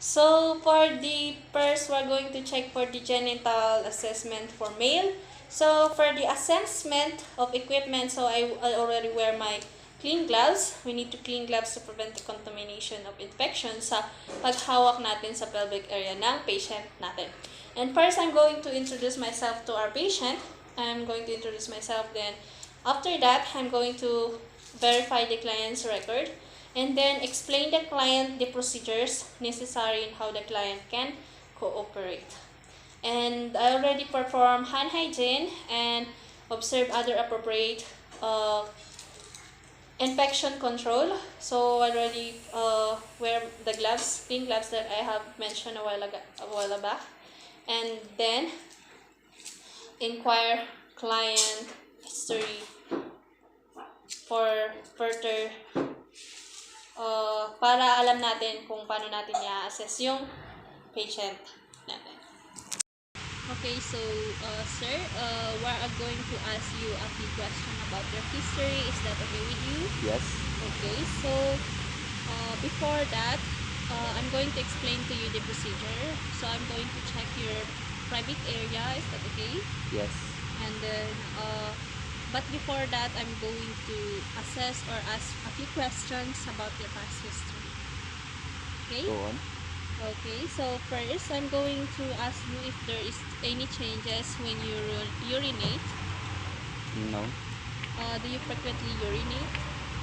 So for the first, we're going to check for the genital assessment for male. So for the assessment of equipment, so I already wear my clean gloves. We need to clean gloves to prevent the contamination of infection sa paghawak natin sa pelvic area ng patient natin. And first, I'm going to introduce myself to our patient. I'm going to introduce myself, then after that, I'm going to verify the client's record, and then explain the client the procedures necessary and how the client can cooperate. And I already perform hand hygiene and observe other appropriate infection control. So I already wear the gloves, clean gloves that I have mentioned a while back. And then inquire client history for further para alam natin kung paano natin i-assess yung patient natin. Okay, so sir, we're going to ask you a few questions about your history. Is that okay with you? Yes. Okay, so before that, I'm going to explain to you the procedure. So I'm going to check your private area. Is that okay? Yes. And then, but before that, I'm going to assess or ask a few questions about your past history. Okay? Go on. Okay, so first, I'm going to ask you if there is any changes when you urinate. No. Do you frequently urinate?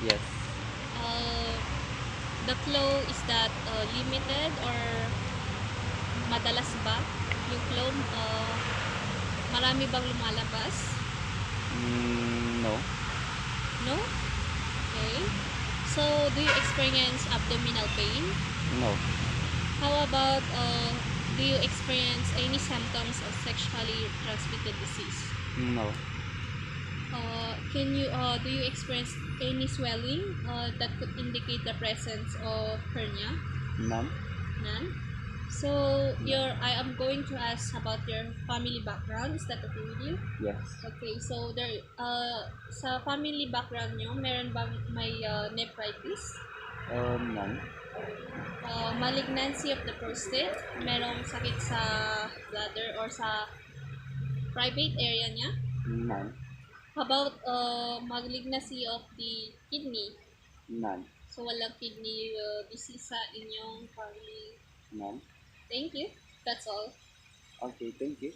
Yes. The flow, is that limited or madalas ba? Yung flow, marami bang lumalabas? No. No? Okay. So, do you experience abdominal pain? No. How about, do you experience any symptoms of sexually transmitted disease? No. Do you experience any swelling that could indicate the presence of hernia? None. None. So, I am going to ask about your family background. Is that okay with you? Yes. Okay, so there, sa family background nyo, meron bang may nephritis? None. Malignancy of the prostate? Merong sakit sa bladder or sa private area niya? None. How about malignancy of the kidney? None. So, walang kidney disease sa inyong family? None. Thank you. That's all. Okay, thank you.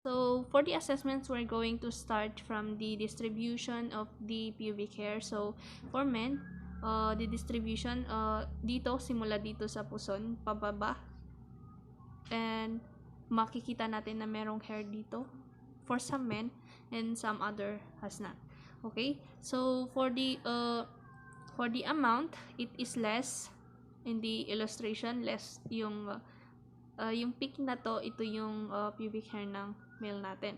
So, for the assessments, we're going to start from the distribution of the pubic hair. So, for men, the distribution, dito, simula dito sa puson, pababa. And, makikita natin na merong hair dito for some men and some other has not. Okay? So, for the amount, it is less in the illustration, less yung peak na to, ito yung pubic hair ng male natin.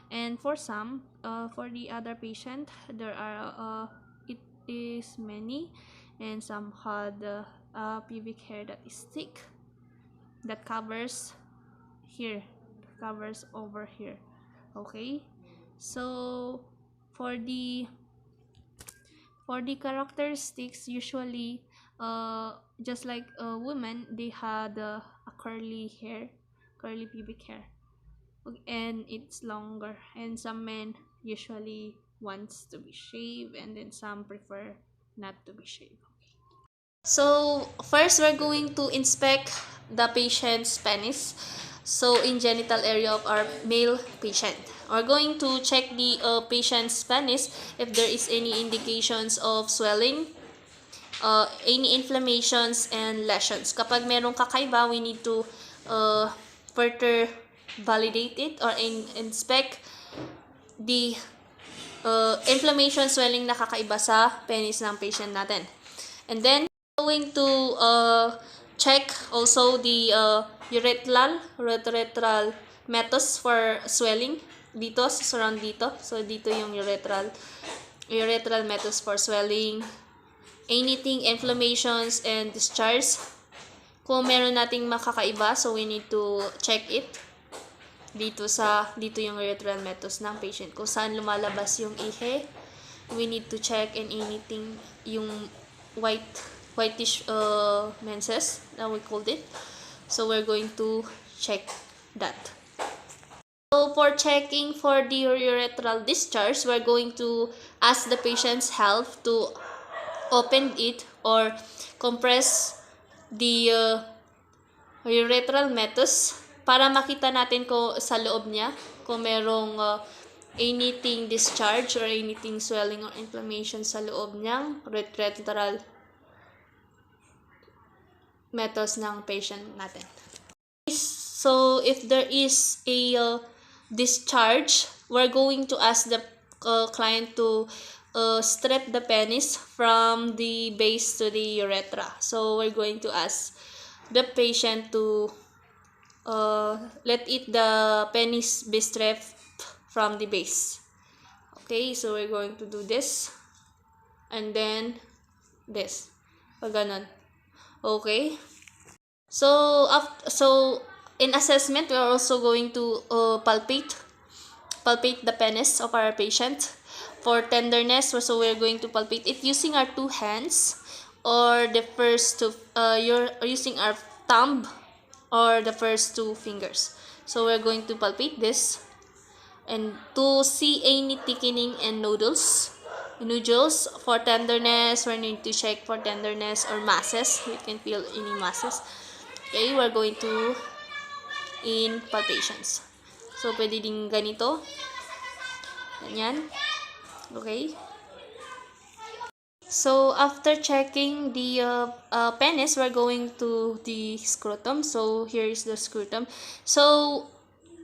And for some, for the other patient, there are it is many, and some had pubic hair that is thick, that covers here, covers over here. Okay, so for the characteristics, usually just like women, they had a curly pubic hair, and it's longer, and some men usually wants to be shaved, and then some prefer not to be shaved. So first, we're going to inspect the patient's penis. So in genital area of our male patient, we're going to check the patient's penis if there is any indications of swelling, any inflammations and lesions. Kapag merong kakaiba, we need to further validate it or inspect the inflammation, swelling na kakaiba sa penis ng patient natin. And then, going to check also the urethral meatus for swelling dito, surround dito. So dito yung urethral meatus for swelling, anything inflammations and discharge. Kung meron nating makakaiba, so we need to check it dito yung urethral meatus ng patient. Kung saan lumalabas yung ihe, we need to check, and anything yung white whitish menses that we called it. So we're going to check that. So for checking for the urethral discharge, we're going to ask the patient's help to open it or compress the urethral meatus para makita natin ko sa loob niya kung merong anything discharge or anything swelling or inflammation sa loob niyang urethral meatus ng patient natin. So if there is a discharge, we're going to ask the client to strip the penis from the base to the urethra. So we're going to ask the patient to let the penis be stripped from the base. Okay, so we're going to do this and then this. Pag ganun. Okay. So in assessment, we are also going to palpate the penis of our patient. For tenderness, so we're going to palpate it using our two hands or the first two, you're using our thumb or the first two fingers. So we're going to palpate this and to see any thickening and nodules. For tenderness, we need to check for tenderness or masses. We can feel any masses. Okay, we're going to in palpations. So, pwede din ganito. Ganyan. Okay. So, after checking the penis, we're going to the scrotum. So, here is the scrotum. So,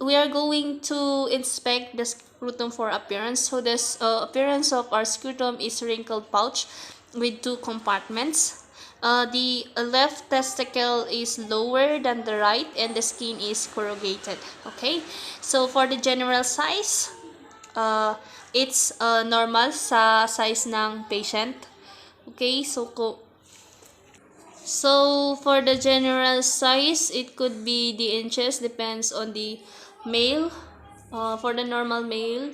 we are going to inspect the scrotum for appearance. So, this appearance of our scrotum is wrinkled pouch with two compartments. The left testicle is lower than the right and the skin is corrugated. Okay, so for the general size, it's normal sa size ng patient. Okay, so for the general size, it could be the inches, depends on the male. For the normal male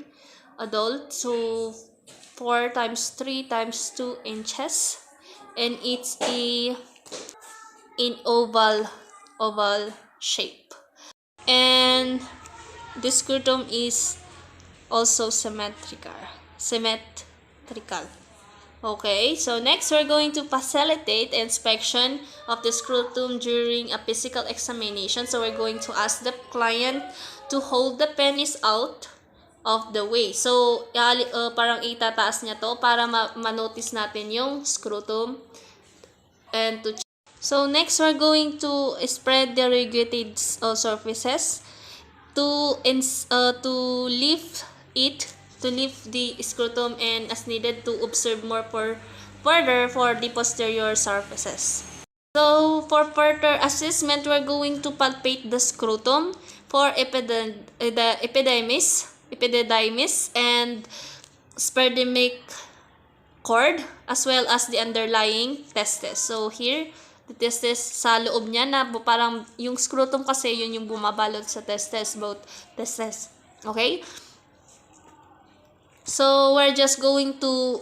adult, so 4 times 3 times 2 inches. And it's in oval shape. And the scrotum is also symmetrical. Okay, so next we're going to facilitate inspection of the scrotum during a physical examination. So we're going to ask the client to hold the penis out of the way. So, parang itataas niya to para ma-notice natin yung scrotum. And so next, we're going to spread the regulated surfaces to lift the scrotum and as needed to observe more further for the posterior surfaces. So for further assessment, we're going to palpate the scrotum for the epididymis and spermatic cord as well as the underlying testes. So here, the testes sa loob niya na parang yung scrotum kasi yun yung bumabalot sa testes, both testes. Okay? So we're just going to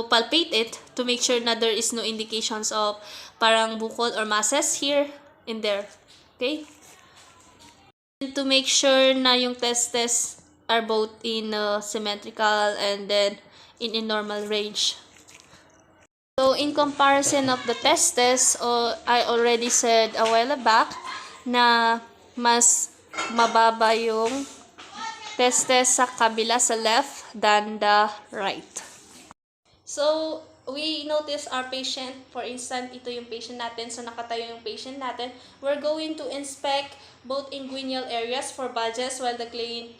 palpate it to make sure na there is no indications of parang bukol or masses here and there. Okay? And to make sure na yung testes are both in symmetrical and then in a normal range. So, in comparison of the testes, I already said a while back na mas mababa yung testes sa kabila sa left than the right. So, we notice our patient, for instance, ito yung patient natin, so nakatayo yung patient natin. We're going to inspect both inguinal areas for badges while the client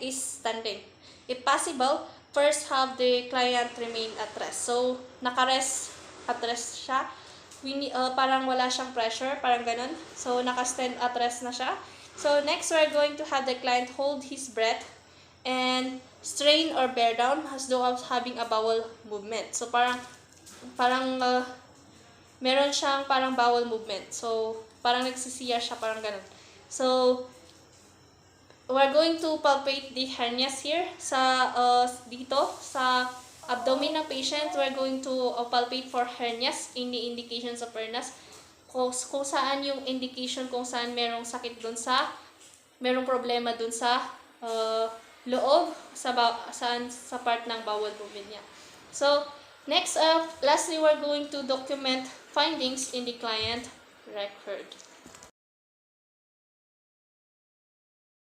is standing. If possible, first have the client remain at rest. So, naka-rest at rest siya. Parang wala siyang pressure, parang ganun. So, naka-stand at rest na siya. So, next, we're going to have the client hold his breath and strain or bear down as though having a bowel movement. So, parang meron siyang parang bowel movement. So, parang nagsisiya siya, parang ganun. So, we're going to palpate the hernias here sa dito sa abdominal patient, we're going to palpate for hernias, any indications of hernias. Kung saan yung indication kung saan merong sakit dun sa, merong problema dun sa loob, saan sa part ng bowel movement niya. So, next, lastly, we're going to document findings in the client record.